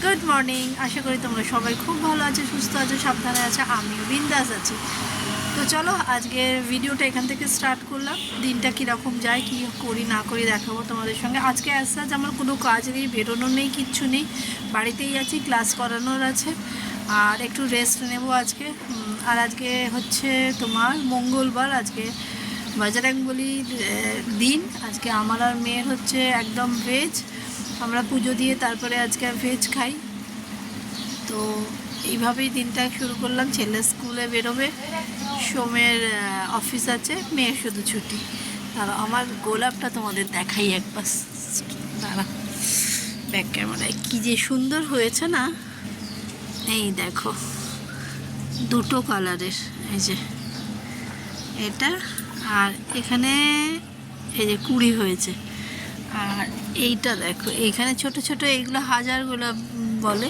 Good morning. আশা করি তোমরা সবাই খুব ভালো আছো, সুস্থ আছো, সাবধানে আছো, আমিও বিন্দাস আছি। তো চলো আজকের ভিডিওটা এখান থেকে স্টার্ট করলাম। দিনটা কীরকম যায়, কী করি না করি দেখাবো তোমাদের সঙ্গে। আজকে আজ আমার কোনো কাজ নেই, বেরোনোর নেই, কিচ্ছু নেই, বাড়িতেই আছি, ক্লাস করানোর আছে আর একটু রেস্ট নেব আজকে। আর আজকে হচ্ছে তোমার মঙ্গলবার, আজকে বজরংবলীর দিন। আজকে আমার আর মেয়ের হচ্ছে একদম ভেজ, আমরা পুজো দিয়ে তারপরে আজকে ভেজ খাই। তো এইভাবেই দিনটা শুরু করলাম। ছেলে স্কুলে বেরোবে, সোমের অফিস আছে, মেয়ের শুধু ছুটি। আর আমার গোলাপটা তোমাদের দেখাই একবার, দাঁড়া, ব্যাক ক্যামেরায় কী যে সুন্দর হয়েছে না। এই দেখো, দুটো কালারের, এই যে এটা আর এখানে এই যে কুড়ি হয়েছে। আর এইটা দেখো, এইখানে ছোট ছোট, এইগুলো হাজার গোলাপ বলে,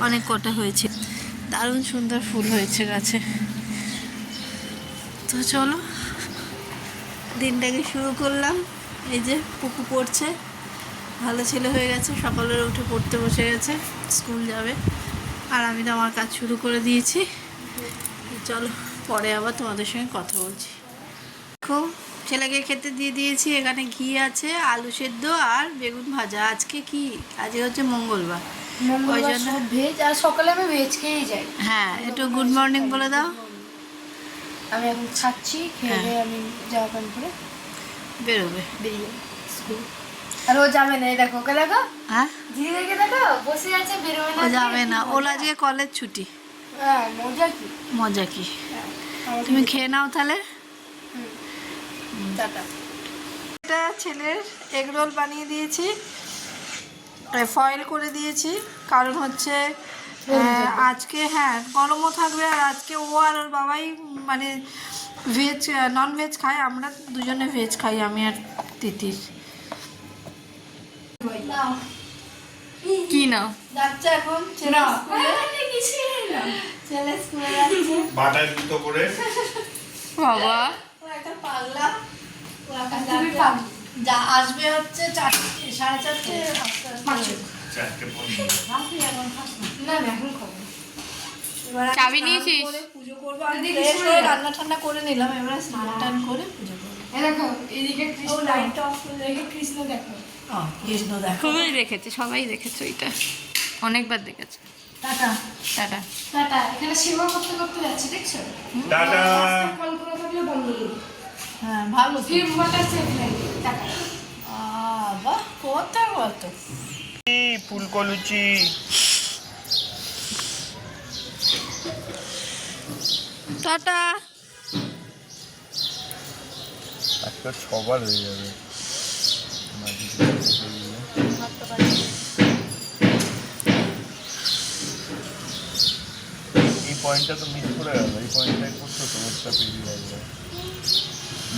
অনেক কটা হয়েছে, দারুণ সুন্দর ফুল হয়েছে গাছে। তো চলো দিনটাকে শুরু করলাম। এই যে পুকু পড়ছে, ভালো ছেলে হয়ে গেছে, সকালে উঠে পড়তে বসে গেছে, স্কুল যাবে। আর আমি তো আমার কাজ শুরু করে দিয়েছি। চলো পরে আবার তোমাদের সঙ্গে কথা বলছি। দেখো ছেলেকে খেতে দিয়ে দিয়েছি, এখানে ঘি আছে, আলু সেদ্ধ আর বেগুন ভাজা। আজকে কি, আজকে হচ্ছে মঙ্গলবার, ওই জন্য ভেজ। আর সকালে আমি ভেজ খেয়েই যাই। হ্যাঁ, একটু গুড মর্নিং বলে দাও। আমি এখন খাচ্ছি, খেয়ে আমি জামা প্যান্ট পরে বেরোবে, বেরিয়ে স্কুল। আর ও যাবে না, এই দেখো, ওকে দেখো, হ্যাঁ দিদিকে দেখো, বসে আছে, বেরোবে না। ও যাবে না, ওর আজকে কলেজ ছুটি। হ্যাঁ, মজা কি, মজা কি। তুমি খেয়ে নাও তাহলে। টাটা। এটা ছেলের এগ রোল বানিয়ে দিয়েছি, ফয়েল করে দিয়েছি, কারণ হচ্ছে আজকে হ্যাঁ গরমও থাকবে। আর আজকে ও আর ওর বাবাই মানে ভেজ, নন ভেজ খায়, আমরা দুজনে ভেজ খাই, আমি আর তিতির। কি নাও যাচ্ছে এখন ছেলে স্কুলে যাচ্ছে, বাটায় দুটো করে। বাবা ও একটা পাগলা, যা আসবে হচ্ছে 4টে, 4:30, চাবি নিয়েছিস? পুজো করবো, রান্না ঠান্না করে নিলাম, এবার স্নান টান করে পুজো করবো। দেখো এদিকে কৃষ্ণ, লাইটটা অফ করে দেখে কৃষ্ণ দেখো। কৃষ্ণ দেখো, খুবই দেখেছে, সবাই দেখেছে, ওইটা অনেকবার দেখেছে। Tata tata. টাটা। এখানে সেবা করতে করতে যাচ্ছি, দেখছো? টাটা। কল করে থাকলে বন্ধ করবো। হ্যাঁ ভালো তো। ফিল্ম ওয়াটার সেফ লাগে। টাটা। বাহ কোথায় কত ফুলকো লুচি। টাটা। আজকে 6বার হয়ে যাবে। এই পয়েন্টটা তো মিস করে গেল, এই পয়েন্টটাই করছো তো, ওটা পেরিয়ে যাবে।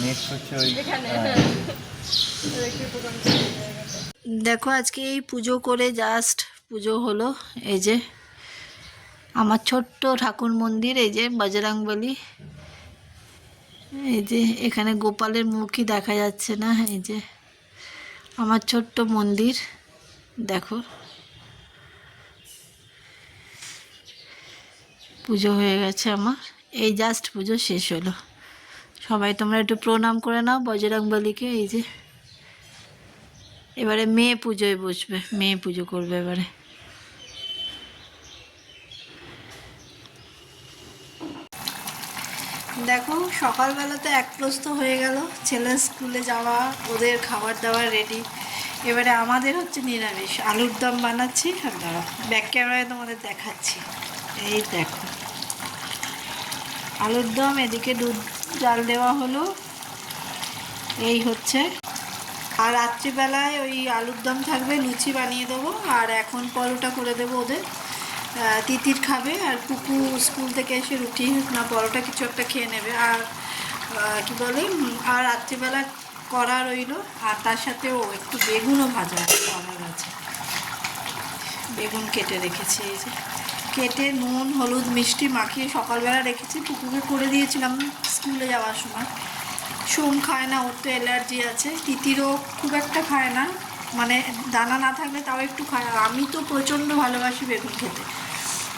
নেক্সট হচ্ছে ওই দেখো আজকে এই পুজো করে জাস্ট পুজো হলো। এই যে আমার ছোট্ট ঠাকুর মন্দির, এই যে বজরংবলী, এই যে এখানে গোপালের মুখই দেখা যাচ্ছে না, এই যে আমার ছোট্ট মন্দির দেখো। পুজো হয়ে গেছে আমার, এই জাস্ট পুজো শেষ হলো। সবাই তোমরা একটু প্রণাম করে নাও বজরংবলীকে। এই যে এবারে মেয়ে পুজোয় বসবে, মেয়ে পুজো করবে এবারে। দেখো সকালবেলাতে এক প্রস্ত হয়ে গেল, ছেলে স্কুলে যাওয়া, ওদের খাবার দাবার রেডি। এবারে আমাদের হচ্ছে নিরামিষ, আলুর দম বানাচ্ছি। আর দাঁড়াও ব্যাক ক্যামেরায় তোমাদের দেখাচ্ছি। এই দেখো আলুর দম, এদিকে দুধ জাল দেওয়া হলো, এই হচ্ছে। আর রাত্রিবেলায় ওই আলুর দম থাকবে, লুচি বানিয়ে দেবো, আর এখন পরোটা করে দেবো ওদের। তিতির খাবে, আর পুকু স্কুল থেকে এসে রুটি না পরোটা কিছু একটা খেয়ে নেবে। আর কি বলে, আর রাত্রিবেলা করা রইল, আর তার সাথে ও একটু বেগুনও ভাজা করার আছে, বেগুন কেটে রেখেছি। এই যে কেটে নুন হলুদ মিষ্টি মাখিয়ে সকালবেলা রেখেছি, পুকুকে করে দিয়েছিলাম স্কুলে যাওয়ার সময়। সোম খায় না, ওর তো অ্যালার্জি আছে, তিতিরও খুব একটা খায় না, মানে দানা না থাকলে তাও একটু খাই। আর আমি তো প্রচণ্ড ভালোবাসি বেগুন খেতে,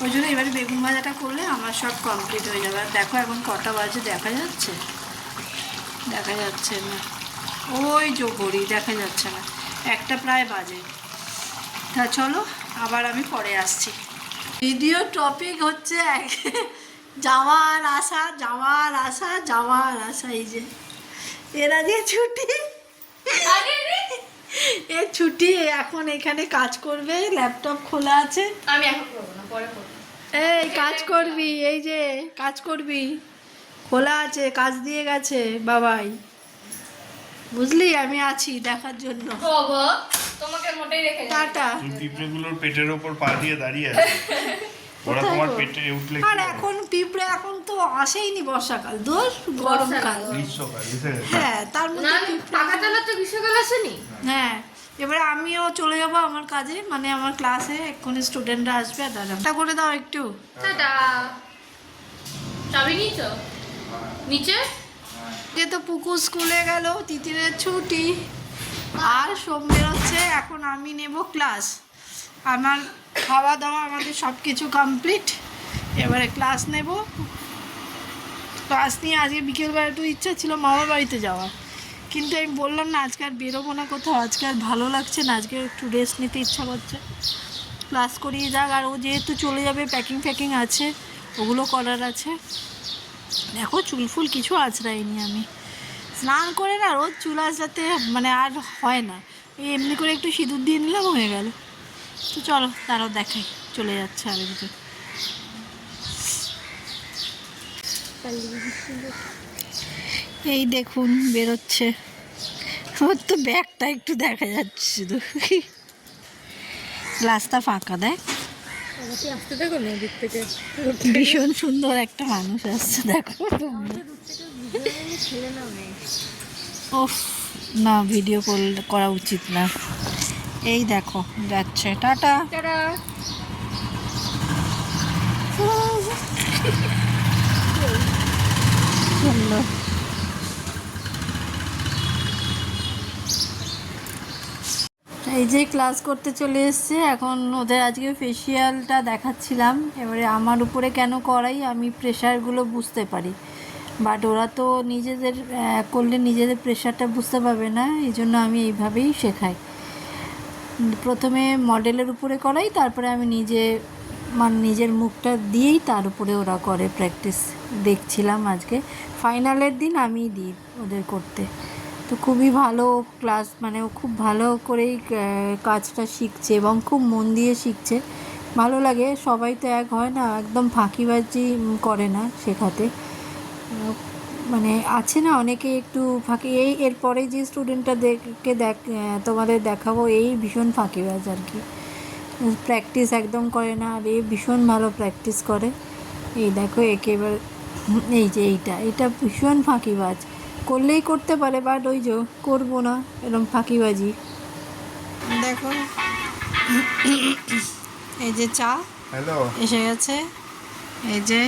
ওই জন্য এবারে বেগুন ভাজাটা করলে আমার সব কমপ্লিট হয়ে যাবে। আর দেখো এখন কটা বাজে দেখা যাচ্ছে? দেখা যাচ্ছে না, ওই যে ঘড়ি দেখা যাচ্ছে না, একটা প্রায় বাজে। তা চলো আবার আমি পরে আসছি। ভিডিও টপিক হচ্ছে যাওয়ার আসা যাওয়ার আসা যাওয়ার আসা। এই যে এরা যে ছুটি, এ ছুটি এখন এখানে কাজ করবে, ল্যাপটপ খোলা আছে। আমি এখন করবো না, পরে করবো। এই কাজ করবি, এই যে কাজ করবি, খোলা আছে, কাজ দিয়ে গেছে বাবাই, বুঝলি? আমি আছি দেখার জন্য। বাবা তোমাকে মোটেই রেখে যাবে। টাটা। পিঁপড়েগুলোর পেটের ওপর পা দিয়ে দাঁড়িয়ে আছে, ওরা তোমার পেটে উঠলে আর এখন পিঁপড়ে এখন তো আসেইনি বর্ষাকাল, দোষ গরমকাল, গ্রীষ্মকাল এসে গেছে। হ্যাঁ তার না মধ্যে টাকা চালার তো গ্রীষ্মকাল আসেনি। হ্যাঁ এবারে আমিও চলে যাবো আমার কাজে, মানে আমার ক্লাসে এক্ষুনি স্টুডেন্টরা আসবে। আর দাদা করে দাও একটু। টাটা। চাবি নিয়েছো নিচে? যে তো পুকুর স্কুলে গেল, তিতিরের ছুটি, আর সোম বেরোচ্ছে। এখন আমি নেব ক্লাস, আমার খাওয়া দাওয়া আমাদের সব কিছু কমপ্লিট, এবারে ক্লাস নেব। ক্লাস নিয়ে আজকে বিকেলবেলা একটু ইচ্ছা ছিল মামার বাড়িতে যাওয়ার, কিন্তু আমি বললাম না আজকে আর বেরোবো না কোথাও, আজকে আর ভালো লাগছে না, আজকে একটু রেস্ট নিতে ইচ্ছা করছে। ক্লাস করিয়ে যাক, আর ও যেহেতু চলে যাবে প্যাকিং ফ্যাকিং আছে, ওগুলো করার আছে। দেখো চুল ফুল কিছু আঁচড়াইনি আমি, স্নান করে না রোজ চুল আঁচড়াতে মানে আর হয় না, এই এমনি করে একটু সিঁদুর দিয়ে নিলাম হয়ে গেল। তো চলো তারাও দেখাই, চলে যাচ্ছে আর একটু। এই দেখুন বেরোচ্ছে, ওর তো ব্যাগটা একটু দেখা যাচ্ছে শুধু, রাস্তা ফাঁকা দেখ, আসতে দেখো না দিক থেকে। ভীষণ সুন্দর একটা মানুষ আসছে দেখো। ওফ না, ভিডিও করা উচিত না। এই দেখো যাচ্ছে, টাটা। টাটা। সুন্দর। এই যে ক্লাস করতে চলে এসছে, এখন ওদের আজকে ফেসিয়ালটা দেখাচ্ছিলাম। এবারে আমার উপরে কেন করাই আমি প্রেশারগুলো বুঝতে পারি, বাট ওরা তো নিজেদের করলে নিজেদের প্রেশারটা বুঝতে পারবে না, এই জন্য আমি এইভাবেই শেখাই। প্রথমে মডেলের উপরে করাই, তারপরে আমি নিজে মানে নিজের মুখটা দিয়েই তার উপরে ওরা করে প্র্যাকটিস। দেখছিলাম আজকে ফাইনালের দিন আমি দিই ওদের করতে, তো খুবই ভালো ক্লাস, মানে ও খুব ভালো করেই কাজটা শিখছে এবং খুব মন দিয়ে শিখছে, ভালো লাগে। সবাই তো এক হয় না, একদম ফাঁকিবাজি করে না শেখাতে, মানে আছে না অনেকে একটু ফাঁকি। এরপরে যে স্টুডেন্টটা তোমাদের দেখাবো, এই ভীষণ ফাঁকিবাজ আর কি, প্র্যাকটিস একদম করে না, আর এই ভীষণ ভালো প্র্যাকটিস করে। এই দেখো একে এবার, এই যে এইটা ভীষণ ফাঁকিবাজ, করলেই করতে পারে, বাট ওই যে করবো না, এরকম ফাঁকিবাজি। দেখো এই যে চা হ্যালো, এসে গেছে, এই যে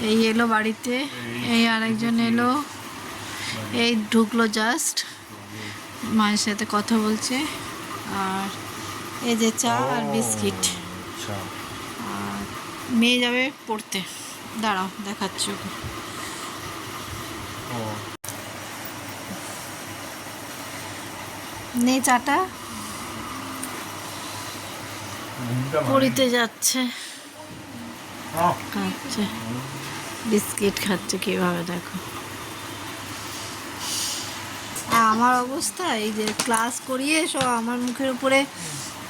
এই এলো বাড়িতে, এই আরেকজন এলো, এই ঢুকলো জাস্ট, মায়ের সাথে কথা বলছে। আর এই যে চা আর বিস্কিট। আচ্ছা আর মেয়ে যাবে পড়তে, দাঁড়াও দেখাচ্ছি ওকে। ও নে চাটা, ঘুমটা পড়িতে যাচ্ছে, আহ, খাচ্ছে বিস্কিট খাচ্ছে কীভাবে দেখো। আর আমার অবস্থা এই যে ক্লাস করিয়ে সব আমার মুখের উপরে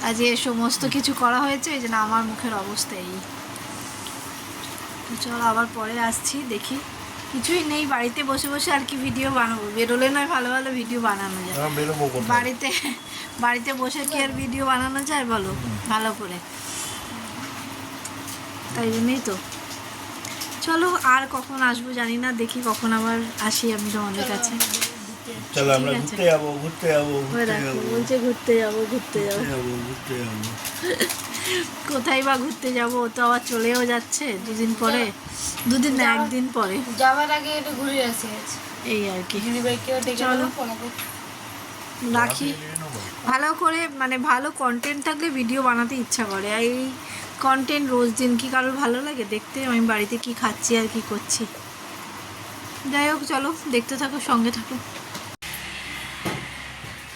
আজ এ সমস্ত কিছু করা হয়েছে, এই জন্য আমার মুখের অবস্থা এই। তো চলো আবার পরে আসছি, দেখি কিছুই নেই, বাড়িতে বসে বসে আর কি ভিডিও বানাবো, বেরোলে নয় ভালো ভালো ভিডিও বানানো যায়। আমরা বেরোবো কোথায়? বাড়িতে বসে কি আর ভিডিও বানানো যায় বলো ভালো করে, তাই জন্যই তো। চলো আর কখন আসবো জানি না, দেখি কখন আবার আসি আমি তোমাদের কাছে। চলো আমরা ঠিক আছে। ঘুরতে যাবো ওই দেখো বলছে ঘুরতে যাবো। কোথায় বা ঘুরতে যাবো, ও তো আবার চলেও যাচ্ছে দুদিন পরে, দুদিন না একদিন পরে, যাওয়ার আগে একটু ঘুরে আসি। এই আর কি। দিদিভাইকেও ডেকে চলো। নেবো, ফোনে রাখি। নিয়ে নেবো। ভালো করে মানে ভালো কন্টেন্ট থাকলে ভিডিও বানাতে ইচ্ছা করে, আর এই কন্টেন্ট রোজ দিন কি কারোর ভালো লাগে দেখতে আমি বাড়িতে কি খাচ্ছি আর কি করছি? যাই হোক চলো দেখতে থাকো, সঙ্গে থাকো।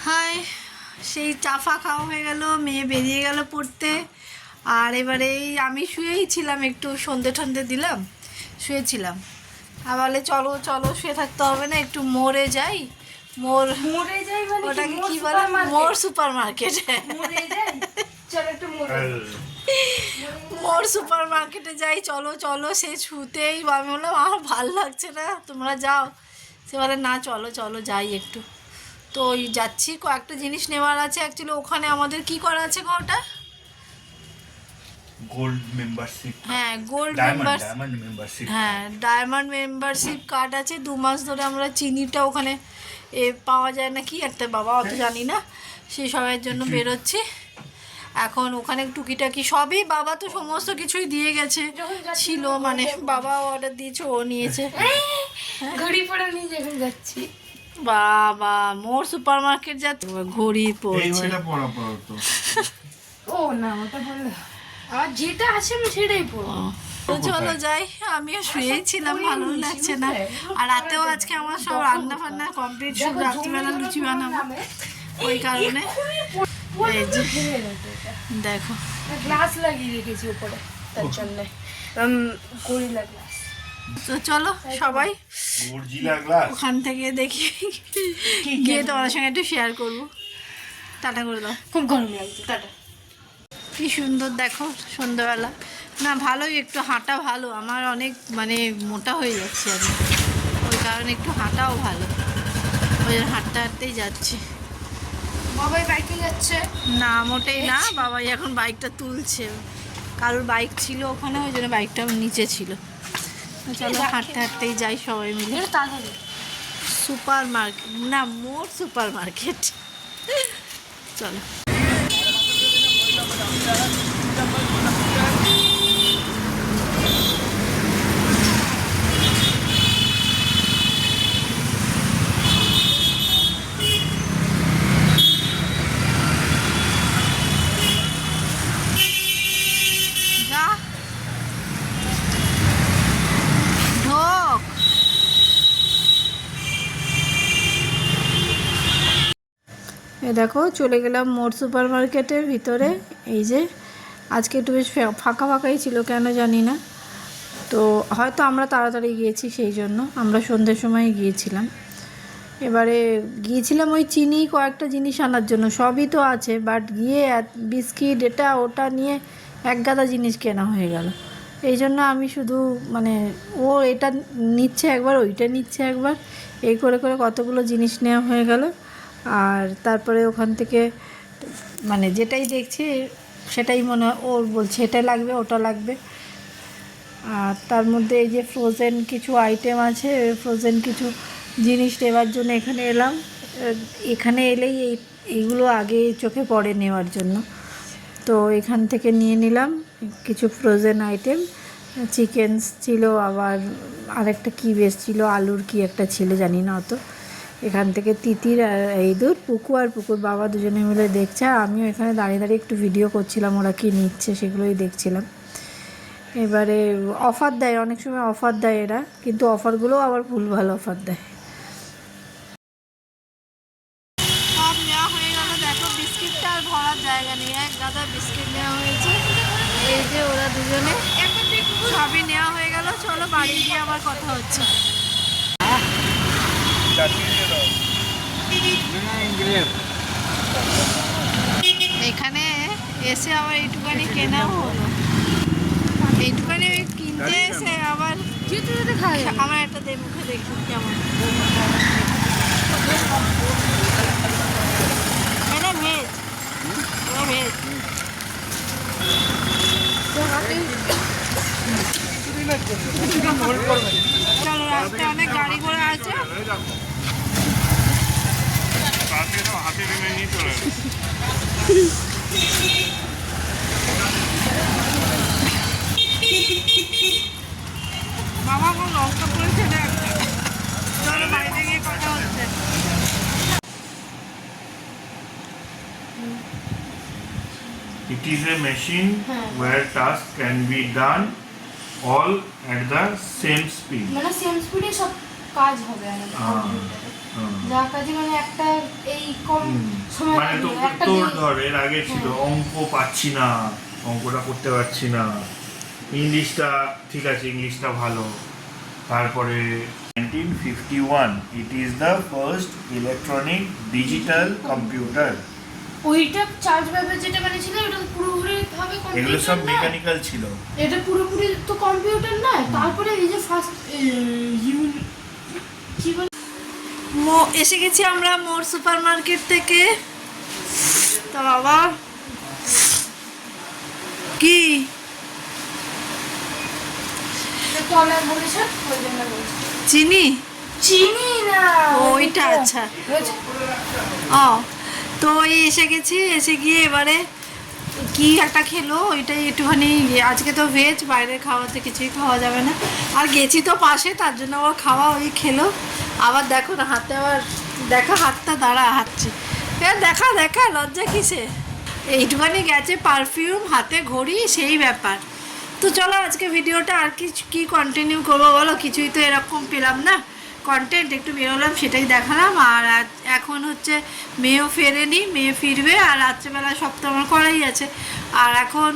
হাই, সেই চাফা খাওয়া হয়ে গেল, মেয়ে বেরিয়ে গেল পড়তে, আর এবারে আমি শুয়েই ছিলাম, একটু সন্ধে ঠন্ধে দিলাম, শুয়েছিলাম। আর বলে চলো চলো শুয়ে থাকতে হবে না, একটু মোড়ে যাই। মরে যাই মানে ওটাকে কি বলে? মোর সুপার মার্কেট। মরে যাই, চলো একটু মরে মোর সুপার মার্কেটে যাই, চলো চলো। সে ছুতেই আমি বললাম আমার ভাল লাগছে না, তোমরা যাও। সে বলে না চলো চলো যাই একটু। তো ওই যাচ্ছি, কয়েকটা জিনিস নেওয়ার আছে অ্যাকচুয়ালি। ওখানে আমাদের কি করা আছে গো ওটা? Gold membership. হ্যাঁ গোল্ড ডায়মন্ড মেম্বারশিপ। হ্যাঁ ডায়মন্ড মেম্বারশিপ কার্ড আছে। 2 মাস ধরে আমরা চিনিটা ওখানে পাওয়া যায় না কি একটা, বাবা অত জানি না, সেই সবের জন্য বেরোচ্ছি এখন। ওখানে টুকিটাকি সবই বাবা তো সমস্ত কিছুই দিয়ে গেছে, ছিল মানে বাবা অর্ডার দিয়েছে, ও নিয়েছে। ঘড়ি পরে নিয়ে যখন যাচ্ছি, বাবা মোর সুপার মার্কেট যাচ্ছে, ঘড়ি এই পড়ছে। ওইটা পড়া পড়া তো। ও না ওটা বললে আর যেটা আছে আমি সেটাই পড়বো। তো চলো যাই, আমিও শুয়েছিলাম, ভালো লাগছে না। আর রাতেও আজকে আমার সব রান্না ফান্না কমপ্লিট, শুধু রাত্রিবেলা লুচি বানাবো, ওই কারণে। এই যে দেখো গ্লাস লাগিয়ে রেখেছি উপরে, তার জন্য গরিলা গ্লাস। তো চলো সবাই গর্জিলা গ্লাস। ওখান থেকে দেখি গিয়ে তোমাদের সঙ্গে একটু শেয়ার করবো। টাটা করে দাও। খুব গরম লাগছে, টাটা। কি সুন্দর দেখো সন্ধ্যাবেলা। না ভালোই, একটু হাঁটা ভালো, আমার অনেক মানে মোটা হয়ে যাচ্ছে আমি, ওই কারণে একটু হাঁটাও ভালো, ওই জন্য হাঁটতে হাঁটতেই যাচ্ছি। বাবাই বাইকে যাচ্ছে না মোটেই না, বাবাই এখন বাইকটা তুলছে, কারোর বাইক ছিল ওখানে, ওই জন্য বাইকটা নিচে ছিল। তো চলো হাঁটতে হাঁটতেই যাই সবাই মিলে। তাড়াতাড়ি সুপার মার্কেট না, মোর সুপার মার্কেট। চলো যা ঢোক। দেখো চলে গেলাম মোর সুপার মার্কেটের ভিতরে। এই যে আজকে একটু বেশ ফাঁকা ফাঁকাই ছিল, কেন জানি না, তো হয়তো আমরা তাড়াতাড়ি গিয়েছি সেই জন্য, আমরা সন্ধ্যের সময় গিয়েছিলাম। এবারে গিয়েছিলাম ওই চিনি কয়েকটা জিনিস আনার জন্য, সবই তো আছে, বাট গিয়ে বিস্কিট এটা ওটা নিয়ে এক গাদা জিনিস কেনা হয়ে গেল। এই জন্য আমি শুধু মানে ও এটা নিচ্ছে একবার, ওইটা নিচ্ছে একবার, এই করে করে কতগুলো জিনিস নেওয়া হয়ে গেল। আর তারপরে ওখান থেকে মানে যেটাই দেখছি সেটাই মনে হয় ওর বলছে এটা লাগবে ওটা লাগবে। আর তার মধ্যে এই যে ফ্রোজেন কিছু আইটেম আছে, ফ্রোজেন কিছু জিনিস নেওয়ার জন্য এখানে এলাম। এখানে এলেই এইগুলো আগে চোখে পড়ে নেওয়ার জন্য, তো এখান থেকে নিয়ে নিলাম কিছু ফ্রোজেন আইটেম। চিকেন ছিল, আবার আরেকটা কী বেশ ছিল, আলুর কি একটা ছিল জানি না অত। এখান থেকে তিতির আর এই দূর পুকুর বাবা দুজনে মিলে দেখছে, আর আমিও এখানে দাঁড়িয়ে দাঁড়িয়ে একটু ভিডিও করছিলাম, ওরা কী নিচ্ছে সেগুলোই দেখছিলাম। এবারে অফার দেয়, অনেক সময় অফার দেয় এরা, কিন্তু অফারগুলোও আবার ভুলভাল অফার দেয়। সব নেওয়া হয়ে গেল, দেখো বিস্কিটটা আর ভরার জায়গা নেই, এক গাদা বিস্কিট নেওয়া হয়েছে। এই যে ওরা দুজনে সবই নেওয়া হয়ে গেল, চলো বাড়ি গিয়ে আবার কথা হচ্ছে। এখানে এসে আবার এইটুখানি কেনাও হলো, এইটুখানি কিনতে এসে আবার যেতে যেতে খাই। আমার একটা মুখে দেখি কেমন। এটা ভেজ, এটা ভেজ। চলো রাস্তায় অনেক গাড়ি ঘোড়া আছে, হাতে নেমে নিয়ে চলে বাবা কোনো লঙ্কা করেছে না। চলো বাড়িতে গিয়ে কথা হচ্ছে। It is a machine হ্যাঁ। where tasks can be done all at the same speed. মানে সেম স্পিডে সব কাজ হবে আমাদের কম্পিউটারে যা কাজে মানে একটা এই কম সময় মানে তো একটা তোর দিন- ধর এর আগে ছিল অঙ্ক পাচ্ছি না, অঙ্কটা করতে পারছি না, ইংলিশটা ঠিক আছে, ইংলিশটা ভালো, তারপরে 1951 it is the first electronic digital computer. ওইটা চার্জ ব্যাপার যেটা বানিয়েছিল ওটা তো পুরোপুরি ভাবে এগুলো সব কম্পিউটার না মেকানিক্যাল ছিল। এটা পুরোপুরি তো কম্পিউটার না তারপরে এই যে ফার্স্ট কি বলে এসে গেছি আমরা মোর সুপার মার্কেট থেকে। তা বাবা কি কলা বলেছে ওই জন্য বলছি চিনি? চিনি না ওইটা আচ্ছা। বুঝেছো? ও তো ওই এসে গেছি, এসে গিয়ে এবারে কি একটা খেলো ওইটাই একটুখানি, আজকে তো ভেজ, বাইরের খাওয়াতে কিছুই খাওয়া যাবে না, আর গেছি তো পাশে তার জন্য আবার খাওয়া ওই খেলো। আবার দেখো না হাতে আবার দেখা, হাতটা দাঁড়া হাঁটছি, দেখা দেখা লজ্জা কিসে, এইটুখানি গেছে পারফিউম, হাতে ঘড়ি, সেই ব্যাপার। তো চলো আজকে ভিডিওটা আর কি কন্টিনিউ করবো বলো, কিছুই তো এরকম পেলাম না কন্টেন্ট, একটু বেরোলাম সেটাই দেখালাম। আর এখন হচ্ছে মেয়েও ফেরেনি, মেয়ে ফিরবে, আর রাত্রেবেলা সব তো আমার করাই আছে। আর এখন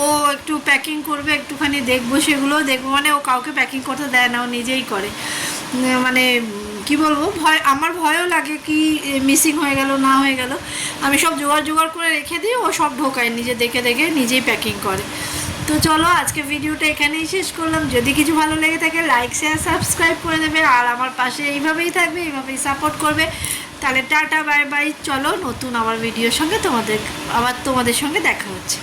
ও একটু প্যাকিং করবে, একটুখানি দেখবো, সেগুলোও দেখবো, মানে ও কাউকে প্যাকিং করতে দেয় না, ও নিজেই করে। মানে কি বলবো, আমার ভয়ও লাগে কি মিসিং হয়ে গেল না হয়ে গেল, আমি সব জোগাড় করে রেখে দিই, ও সব ঢোকায় নিজে দেখে দেখে নিজেই প্যাকিং করে। তো চলো আজকে ভিডিওটা এখানেই শেষ করলাম। যদি কিছু ভালো লেগে থাকে লাইক শেয়ার সাবস্ক্রাইব করে দেবে, আর আমার পাশে এইভাবেই থাকবে, এইভাবেই সাপোর্ট করবে। তাহলে টাটা বাই বাই, চলো নতুন আমার ভিডিওর সঙ্গে তোমাদের সঙ্গে দেখা হচ্ছে।